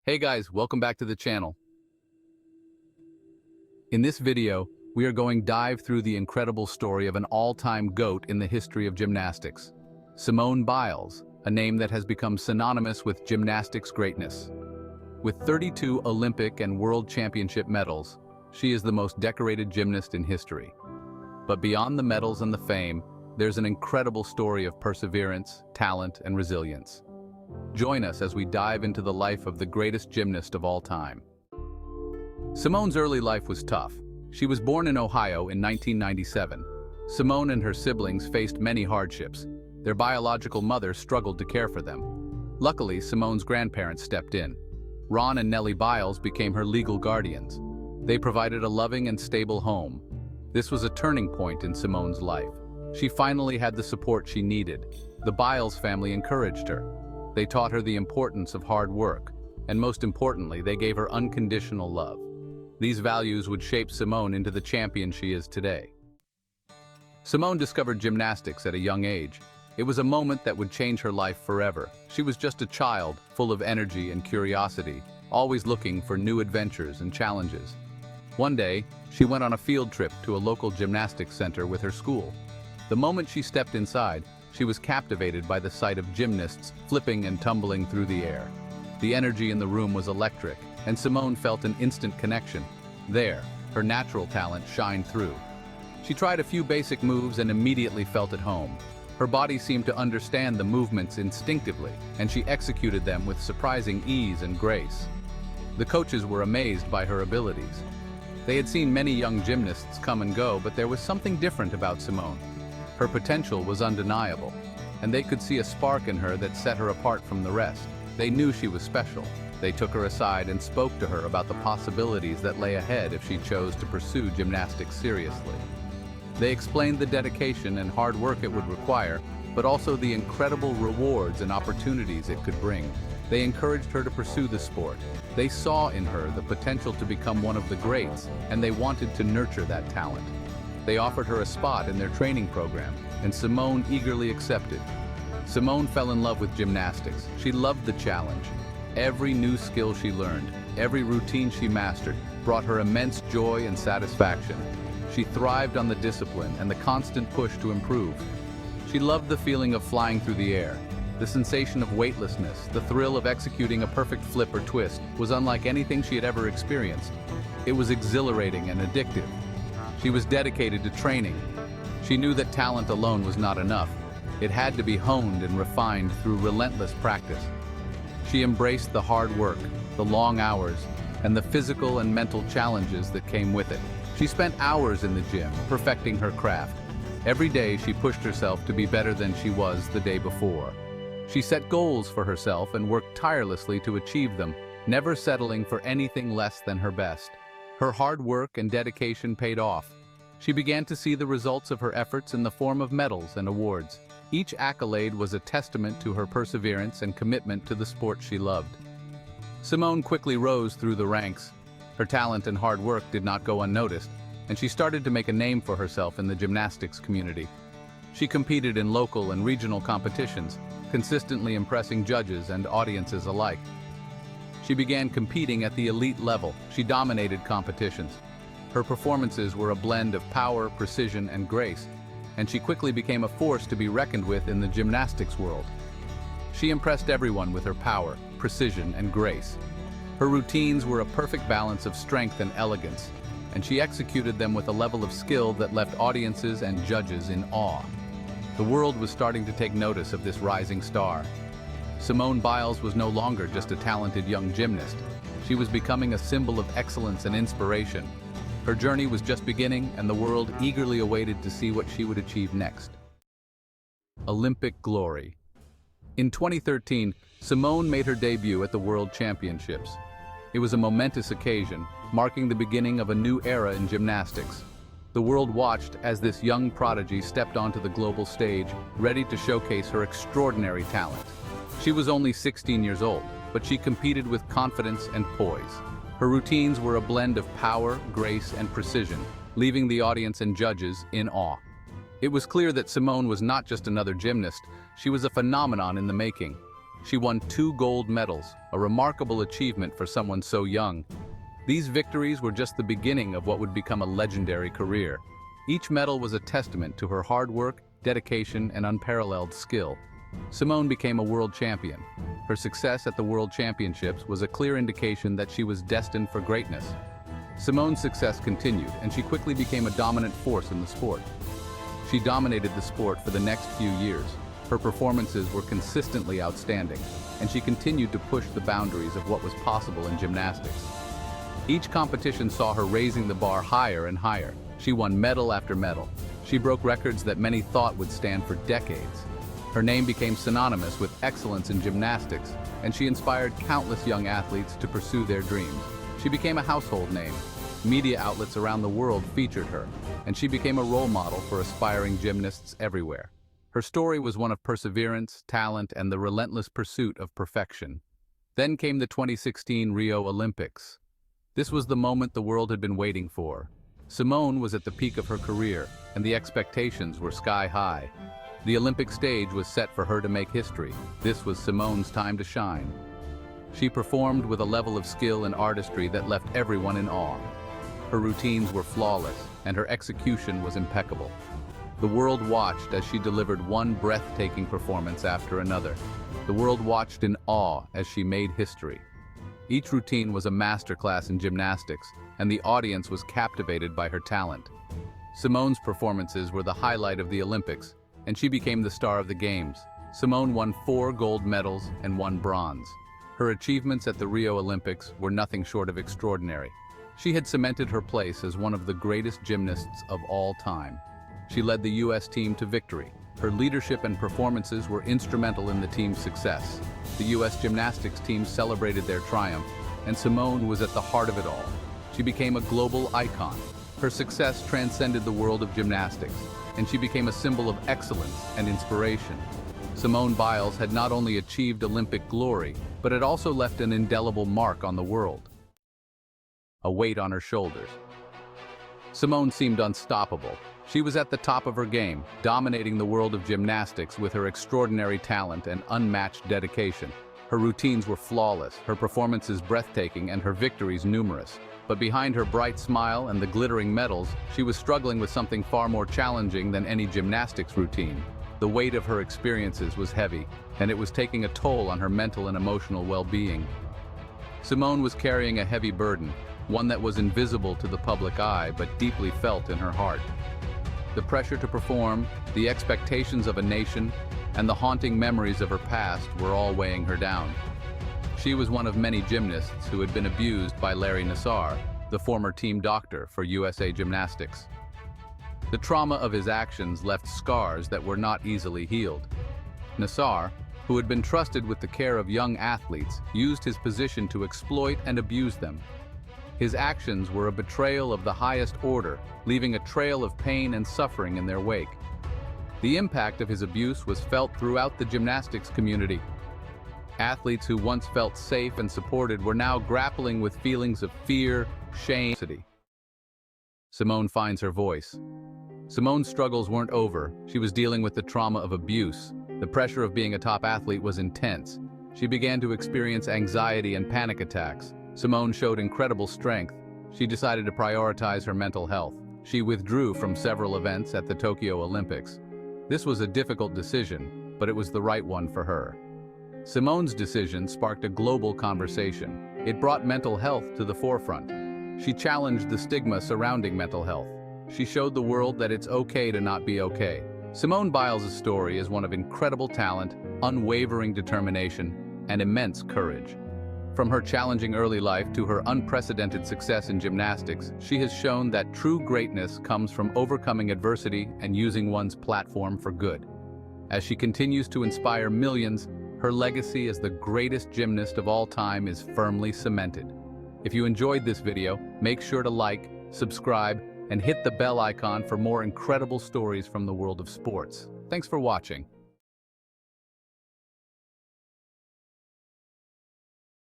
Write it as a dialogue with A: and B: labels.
A: Hey guys, welcome back to the channel. In this video, we are going dive through the incredible story of an all-time GOAT in the history of gymnastics. Simone Biles, a name that has become synonymous with gymnastics greatness. With 32 Olympic and World Championship medals, she is the most decorated gymnast in history. But beyond the medals and the fame, there's an incredible story of perseverance, talent, and resilience. Join us as we dive into the life of the greatest gymnast of all time. Simone's early life was tough. She was born in Ohio in 1997. Simone and her siblings faced many hardships. Their biological mother struggled to care for them. Luckily, Simone's grandparents stepped in. Ron and Nellie Biles became her legal guardians. They provided a loving and stable home. This was a turning point in Simone's life. She finally had the support she needed. The Biles family encouraged her. They taught her the importance of hard work, and most importantly, they gave her unconditional love. These values would shape Simone into the champion she is today. Simone discovered gymnastics at a young age. It was a moment that would change her life forever. She was just a child, full of energy and curiosity, always looking for new adventures and challenges. One day, she went on a field trip to a local gymnastics center with her school. The moment she stepped inside, she was captivated by the sight of gymnasts flipping and tumbling through the air. The energy in the room was electric, and Simone felt an instant connection. There, her natural talent shined through. She tried a few basic moves and immediately felt at home. Her body seemed to understand the movements instinctively, and she executed them with surprising ease and grace. The coaches were amazed by her abilities. They had seen many young gymnasts come and go, but there was something different about Simone. Her potential was undeniable, and they could see a spark in her that set her apart from the rest. They knew she was special. They took her aside and spoke to her about the possibilities that lay ahead if she chose to pursue gymnastics seriously. They explained the dedication and hard work it would require, but also the incredible rewards and opportunities it could bring. They encouraged her to pursue the sport. They saw in her the potential to become one of the greats, and they wanted to nurture that talent. They offered her a spot in their training program, and Simone eagerly accepted. Simone fell in love with gymnastics. She loved the challenge. Every new skill she learned, every routine she mastered, brought her immense joy and satisfaction. She thrived on the discipline and the constant push to improve. She loved the feeling of flying through the air. The sensation of weightlessness, the thrill of executing a perfect flip or twist, was unlike anything she had ever experienced. It was exhilarating and addictive. She was dedicated to training. She knew that talent alone was not enough. It had to be honed and refined through relentless practice. She embraced the hard work, the long hours, and the physical and mental challenges that came with it. She spent hours in the gym, perfecting her craft. Every day she pushed herself to be better than she was the day before. She set goals for herself and worked tirelessly to achieve them, never settling for anything less than her best. Her hard work and dedication paid off. She began to see the results of her efforts in the form of medals and awards. Each accolade was a testament to her perseverance and commitment to the sport she loved. Simone quickly rose through the ranks. Her talent and hard work did not go unnoticed, and she started to make a name for herself in the gymnastics community. She competed in local and regional competitions, consistently impressing judges and audiences alike. She began competing at the elite level. She dominated competitions. Her performances were a blend of power, precision, and grace, and she quickly became a force to be reckoned with in the gymnastics world. She impressed everyone with her power, precision, and grace. Her routines were a perfect balance of strength and elegance, and she executed them with a level of skill that left audiences and judges in awe. The world was starting to take notice of this rising star. Simone Biles was no longer just a talented young gymnast. She was becoming a symbol of excellence and inspiration. Her journey was just beginning, and the world eagerly awaited to see what she would achieve next. Olympic glory. In 2013, Simone made her debut at the World Championships. It was a momentous occasion, marking the beginning of a new era in gymnastics. The world watched as this young prodigy stepped onto the global stage, ready to showcase her extraordinary talent. She was only 16 years old, but she competed with confidence and poise. Her routines were a blend of power, grace, and precision, leaving the audience and judges in awe. It was clear that Simone was not just another gymnast, she was a phenomenon in the making. She won 2 gold medals, a remarkable achievement for someone so young. These victories were just the beginning of what would become a legendary career. Each medal was a testament to her hard work, dedication, and unparalleled skill. Simone became a world champion. Her success at the World Championships was a clear indication that she was destined for greatness. Simone's success continued, and she quickly became a dominant force in the sport. She dominated the sport for the next few years. Her performances were consistently outstanding, and she continued to push the boundaries of what was possible in gymnastics. Each competition saw her raising the bar higher and higher. She won medal after medal. She broke records that many thought would stand for decades. Her name became synonymous with excellence in gymnastics, and she inspired countless young athletes to pursue their dreams. She became a household name. Media outlets around the world featured her, and she became a role model for aspiring gymnasts everywhere. Her story was one of perseverance, talent, and the relentless pursuit of perfection. Then came the 2016 Rio Olympics. This was the moment the world had been waiting for. Simone was at the peak of her career, and the expectations were sky high. The Olympic stage was set for her to make history. This was Simone's time to shine. She performed with a level of skill and artistry that left everyone in awe. Her routines were flawless, and her execution was impeccable. The world watched as she delivered one breathtaking performance after another. The world watched in awe as she made history. Each routine was a masterclass in gymnastics, and the audience was captivated by her talent. Simone's performances were the highlight of the Olympics, and she became the star of the Games. Simone won 4 gold medals and 1 bronze. Her achievements at the Rio Olympics were nothing short of extraordinary. She had cemented her place as one of the greatest gymnasts of all time. She led the U.S. team to victory. Her leadership and performances were instrumental in the team's success. The U.S. gymnastics team celebrated their triumph, and Simone was at the heart of it all. She became a global icon. Her success transcended the world of gymnastics, and she became a symbol of excellence and inspiration. Simone Biles had not only achieved Olympic glory, but had also left an indelible mark on the world. A weight on her shoulders. Simone seemed unstoppable. She was at the top of her game, dominating the world of gymnastics with her extraordinary talent and unmatched dedication. Her routines were flawless, her performances breathtaking, and her victories numerous. But behind her bright smile and the glittering medals, she was struggling with something far more challenging than any gymnastics routine. The weight of her experiences was heavy, and it was taking a toll on her mental and emotional well-being. Simone was carrying a heavy burden, one that was invisible to the public eye but deeply felt in her heart. The pressure to perform, the expectations of a nation, and the haunting memories of her past were all weighing her down. She was one of many gymnasts who had been abused by Larry Nassar, the former team doctor for USA Gymnastics. The trauma of his actions left scars that were not easily healed. Nassar, who had been trusted with the care of young athletes, used his position to exploit and abuse them. His actions were a betrayal of the highest order, leaving a trail of pain and suffering in their wake. The impact of his abuse was felt throughout the gymnastics community. Athletes who once felt safe and supported were now grappling with feelings of fear, shame, and anxiety. Simone finds her voice. Simone's struggles weren't over. She was dealing with the trauma of abuse. The pressure of being a top athlete was intense. She began to experience anxiety and panic attacks. Simone showed incredible strength. She decided to prioritize her mental health. She withdrew from several events at the Tokyo Olympics. This was a difficult decision, but it was the right one for her. Simone's decision sparked a global conversation. It brought mental health to the forefront. She challenged the stigma surrounding mental health. She showed the world that it's okay to not be okay. Simone Biles' story is one of incredible talent, unwavering determination, and immense courage. From her challenging early life to her unprecedented success in gymnastics, she has shown that true greatness comes from overcoming adversity and using one's platform for good. As she continues to inspire millions, her legacy as the greatest gymnast of all time is firmly cemented. If you enjoyed this video, make sure to like, subscribe, and hit the bell icon for more incredible stories from the world of sports. Thanks for watching.